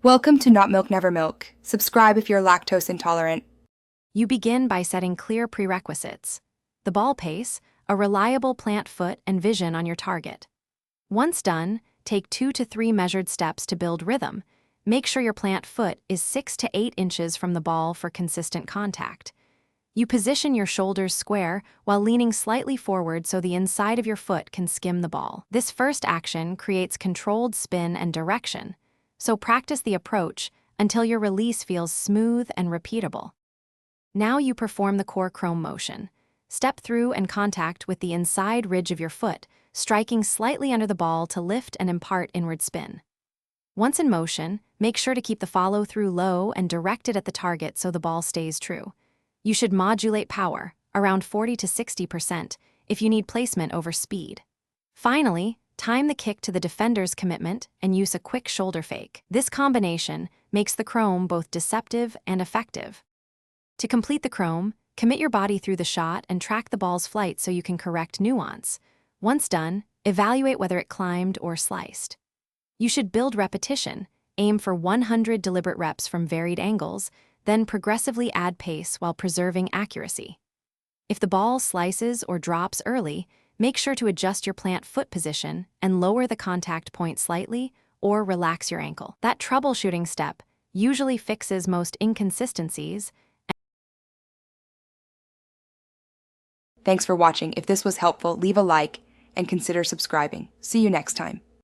Welcome to Not Milk Never Milk. Subscribe if you're lactose intolerant. You begin by setting clear prerequisites. The ball pace, a reliable plant foot and vision on your target. Once done, take 2 to 3 measured steps to build rhythm. Make sure your plant foot is 6 to 8 inches from the ball for consistent contact. You position your shoulders square while leaning slightly forward so the inside of your foot can skim the ball. This first action creates controlled spin and direction, so practice the approach until your release feels smooth and repeatable. Now you perform the core chrome motion. Step through and contact with the inside ridge of your foot, striking slightly under the ball to lift and impart inward spin. Once in motion, make sure to keep the follow-through low and direct it at the target so the ball stays true. You should modulate power, around 40 to 60%, if you need placement over speed. Finally, time the kick to the defender's commitment and use a quick shoulder fake. This combination makes the chrome both deceptive and effective. To complete the chrome, commit your body through the shot and track the ball's flight so you can correct nuance. Once done, evaluate whether it climbed or sliced. You should build repetition, aim for 100 deliberate reps from varied angles, then progressively add pace while preserving accuracy. If the ball slices or drops early, make sure to adjust your plant foot position and lower the contact point slightly or relax your ankle. That troubleshooting step usually fixes most inconsistencies. Thanks for watching. If this was helpful, leave a like and consider subscribing. See you next time.